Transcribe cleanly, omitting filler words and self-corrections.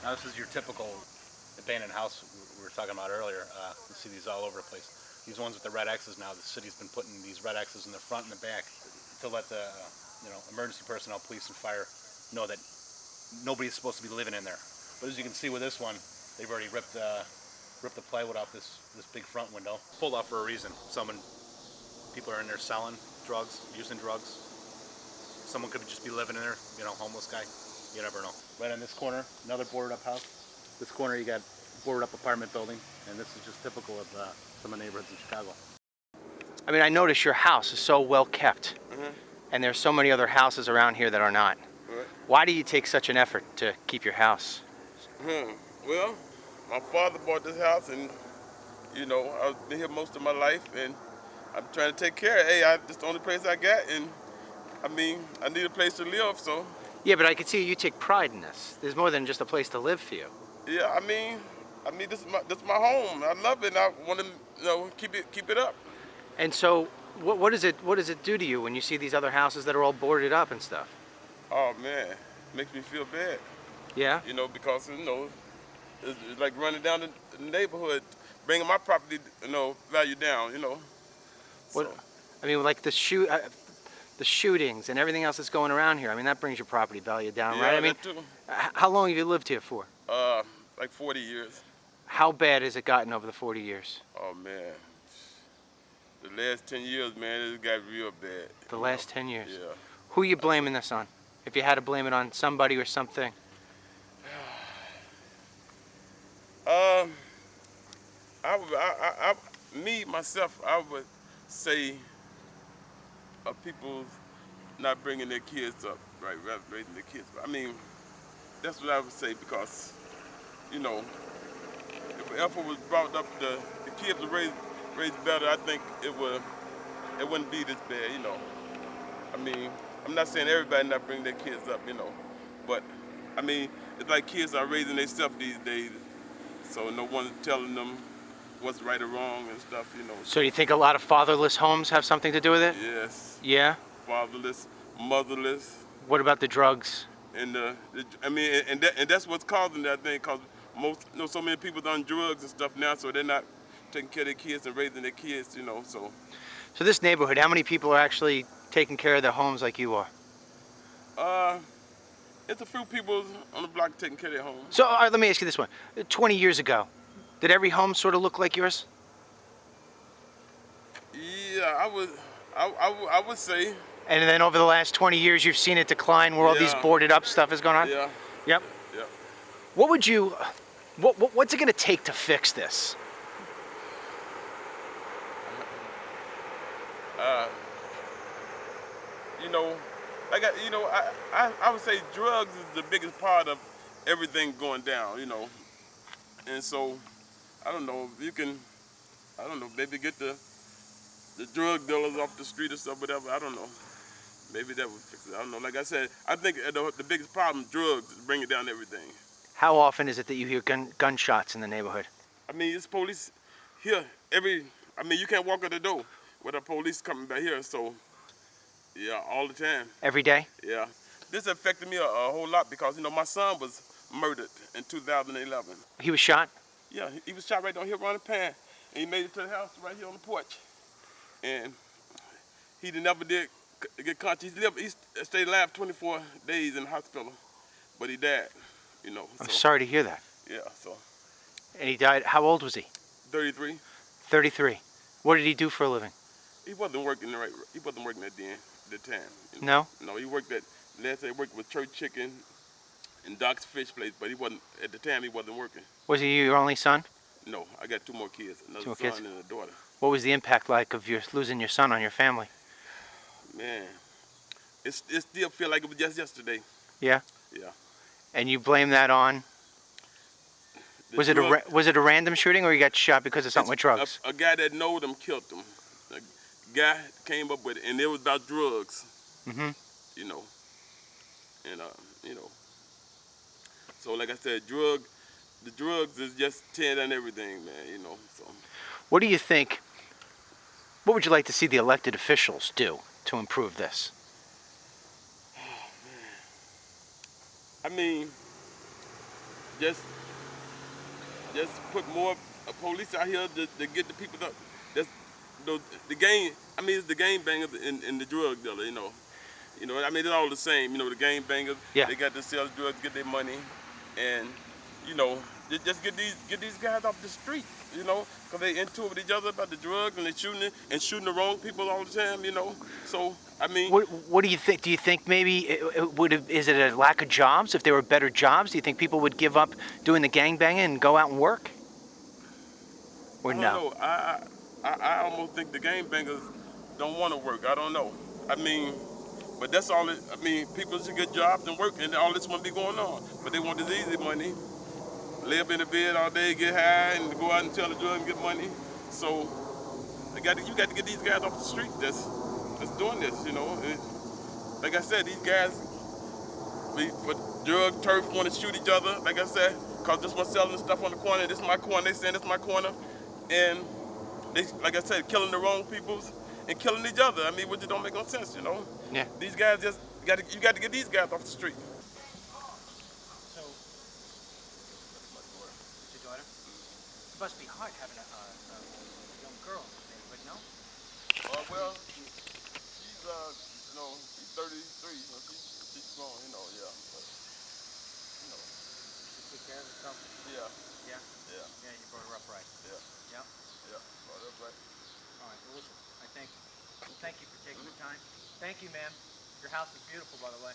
Now this is your typical abandoned house we were talking about earlier. You see these all over the place. These ones with the red X's now, the city's been putting these red X's in the front and the back to let the emergency personnel, police and fire know that nobody's supposed to be living in there. But as you can see with this one, they've already ripped the plywood off this big front window. Pulled off for a reason. People are in there selling drugs, using drugs. Someone could just be living in there, homeless guy. You never know. Right on this corner, another boarded up house. This corner you got boarded up apartment building, and this is just typical of some of the neighborhoods in Chicago. I mean, I notice your house is so well kept, and there's so many other houses around here that are not. Right. Why do you take such an effort to keep your house? Well, my father bought this house, and I've been here most of my life, and I'm trying to take care of it. Hey, this is the only place I got, and I need a place to live, so. Yeah, but I can see you take pride in this. There's more than just a place to live for you. Yeah, this is my home. I love it, and I want to, keep it up. And so, what does it do to you when you see these other houses that are all boarded up and stuff? Oh man, it makes me feel bad. Yeah. Because it's like running down the neighborhood, bringing my property, value down. What? So. I mean, like the shootings and everything else that's going around here. I mean, that brings your property value down, Yeah, right? I mean, that too. How long have you lived here for? Like 40 years. How bad has it gotten over the 40 years? Oh man, the last 10 years, man, it got real bad. The last 10 years? Yeah. Who are you blaming this on? If you had to blame it on somebody or something? Myself, I would say people not bringing their kids up, right, raising their kids. That's what I would say, because, if effort was brought up, the kids were raised better, I think it wouldn't be this bad, I'm not saying everybody not bring their kids up, but it's like kids are raising themselves these days, so no one's telling them what's right or wrong and stuff, So you think a lot of fatherless homes have something to do with it? Yes. Yeah? Fatherless, motherless. What about the drugs? And and that's what's causing that thing, because so many people are on drugs and stuff now, so they're not taking care of their kids and raising their kids, so. So this neighborhood, how many people are actually taking care of their homes like you are? It's a few people on the block taking care of their homes. So let me ask you this one. 20 years ago, did every home sort of look like yours? Yeah, I would say. And then over the last 20 years, you've seen it decline where all these boarded up stuff is going on? Yeah. Yep. Yeah. What's it going to take to fix this? I would say drugs is the biggest part of everything going down, and so I don't know, maybe get the drug dealers off the street or stuff, whatever, I don't know. Maybe that would fix it, I don't know. Like I said, I think the biggest problem is drugs, is bringing down everything. How often is it that you hear gunshots in the neighborhood? It's police here you can't walk out the door without police coming back here, so yeah, all the time. Every day? Yeah. This affected me a whole lot because, my son was murdered in 2011. He was shot? Yeah, he was shot right down here around the pan, and he made it to the house right here on the porch. And he never did get conscious. He stayed alive 24 days in the hospital, but he died, I'm sorry to hear that. Yeah, so. And he died, how old was he? 33. 33. What did he do for a living? He wasn't working he wasn't working at the time. No? No, he worked with Church Chicken and Doc's Fish Place, but at the time he wasn't working. Was he your only son? No, I got two more kids, another Two more son kids? and a daughter. What was the impact like of losing your son on your family? Man, it still feel like it was just yesterday. Yeah? Yeah. And you blame that on? Was it a random shooting, or you got shot because of something with drugs? A guy that knowed him killed him. A guy came up with it, and it was about drugs. Mm-hmm. So like I said, the drugs is just tearing down everything, man, so. What do you think, what would you like to see the elected officials do to improve this? Oh, man. just just put more police out here to get the people up. That's the game. I mean, it's the game bangers and the drug dealer. You know. I mean, it's all the same. You know, the game bangers. Yeah. They got to sell drugs, get their money, and you know, just get these guys off the street. You know, because they into it with each other about the drugs and they shooting the wrong people all the time. You know, so I mean. What do you think? Do you think maybe is it a lack of jobs? If there were better jobs, do you think people would give up doing the gangbanging and go out and work? Or I don't no? know. I almost think the game bangers don't want to work. I don't know. I mean, but that's all it. I mean, people should get jobs and work, and all this won't be going on. But they want this easy money, live in the bed all day, get high, and go out and sell the drug and get money. So you got to get these guys off the street. That's doing this. You know, like I said, these guys, for drug turf want to shoot each other. Like I said, cause this one selling stuff on the corner. This is my corner. They saying this is my corner, and they, like I said, killing the wrong peoples and killing each other. I mean, which don't make no sense, you know. Yeah. These guys you got to get these guys off the street. So, it's your daughter? It must be hard having a young girl in this neighborhood, no? Well, she's you know, she's 33, you know, she's grown, you know, yeah, but you know, She take care of herself? yeah, Yeah? yeah, Yeah, you brought her up right. yeah, Yeah? yeah, well, that's right. All right, well, listen, I thank you. Well, thank you for taking the time. Thank you, ma'am. Your house is beautiful, by the way.